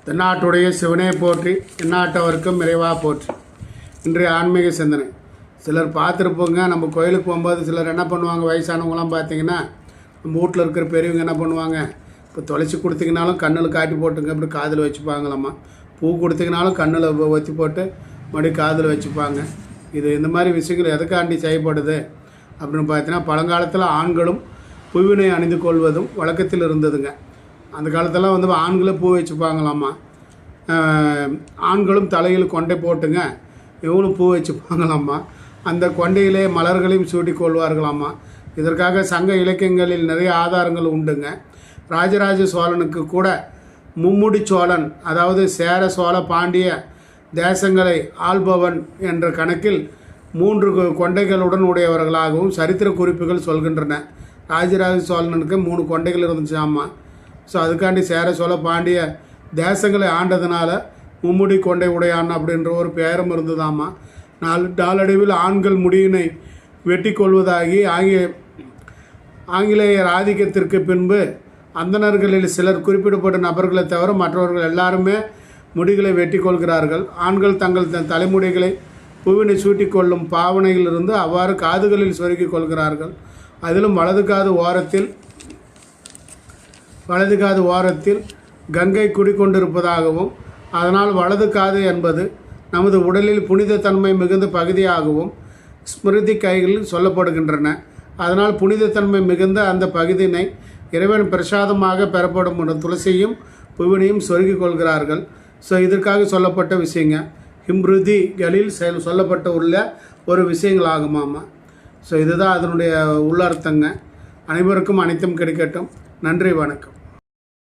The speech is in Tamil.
தென்னாட்டுடைய சிவனே போற்றி, எந்நாட்டவருக்கும் இறைவா போற்றி. இன்றைய ஆன்மீக சிந்தனை. சிலர் பார்த்துருப்போங்க, நம்ம கோயிலுக்கு போகும்போது சிலர் என்ன பண்ணுவாங்க, வயசானவங்களாம் பார்த்தீங்கன்னா நம்ம வீட்டில் இருக்கிற பெரியவங்க என்ன பண்ணுவாங்க, இப்போ தொலைச்சி கொடுத்தீங்கனாலும் கண்ணில் காட்டி போட்டுங்க அப்படி காதில் வச்சுப்பாங்களாம்மா. பூ கொடுத்தீங்கனாலும் கண்ணில் ஒத்தி போட்டு மறுபடியும் காதில் வச்சுப்பாங்க. இந்த மாதிரி விஷயங்கள் எதுக்காண்டி செய்யப்படுது அப்படின்னு பார்த்தீங்கன்னா, பழங்காலத்தில் ஆண்களும் பூவினை அணிந்து கொள்வதும் வழக்கத்தில் இருந்ததுங்க. அந்த காலத்தில் ஆண்களே பூ வச்சுப்பாங்களாம்மா. ஆண்களும் தலையில் கொண்டை போட்டுங்க இவங்களும் பூ வச்சுப்பாங்களாம்மா. அந்த கொண்டையிலே மலர்களையும் சூட்டி கொள்வார்களாம்மா. இதற்காக சங்க இலக்கியங்களில் நிறைய ஆதாரங்கள் உண்டுங்க. ராஜராஜ சோழனுக்கு கூட மும்முடி சோழன், அதாவது சேர சோழ பாண்டிய தேசங்களை ஆள்பவன் என்ற கணக்கில் 3 கொண்டைகளுடன் உடையவர்களாகவும் சரித்திர குறிப்புகள் சொல்கின்றன. ராஜராஜ சோழனுக்கு 3 கொண்டைகள் இருந்துச்சாம்மா. ஸோ அதுக்காண்டி சேர சோழ பாண்டிய தேசங்களை ஆண்டதுனால மும்முடி கொண்டை உடையான் அப்படின்ற ஒரு பெயரும் இருந்ததாம்மா. நாளடைவில் ஆண்கள் முடியினை வெட்டி கொள்வதாகி ஆங்கிலேயர் ஆதிக்கத்திற்கு பின்பு அந்தணர்களில் சிலர் குறிப்பிடப்பட்ட நபர்களை தவிர மற்றவர்கள் எல்லாருமே முடிகளை வெட்டி கொள்கிறார்கள். ஆண்கள் தங்கள் தலைமுடிகளை பூவினை சூட்டி கொள்ளும் பாவனையிலிருந்து அவ்வாறு காதுகளில் சொருக்கிக் கொள்கிறார்கள். அதிலும் வலது காது ஓரத்தில் கங்கை குடிக்கொண்டிருப்பதாகவும் அதனால் வலது காது என்பது நமது உடலில் புனித தன்மை மிகுந்த பகுதியாகவும் ஸ்மிருதி கைகளில் சொல்லப்படுகின்றன. அதனால் புனிதத்தன்மை மிகுந்த அந்த பகுதியினை இறைவன் பிரசாதமாக பெறப்படும் துளசியும் புவினையும் சொருகிக் கொள்கிறார்கள். ஸோ இதற்காக சொல்லப்பட்ட விஷயங்க ஹிம்ருதிகளில் சொல்லப்பட்ட உள்ள ஒரு விஷயங்களாகுமாம்மா. ஸோ இதுதான் அதனுடைய உள்ளர்த்தங்க. அனைவருக்கும் அனைத்தும் கிடைக்கட்டும். நன்றி, வணக்கம்.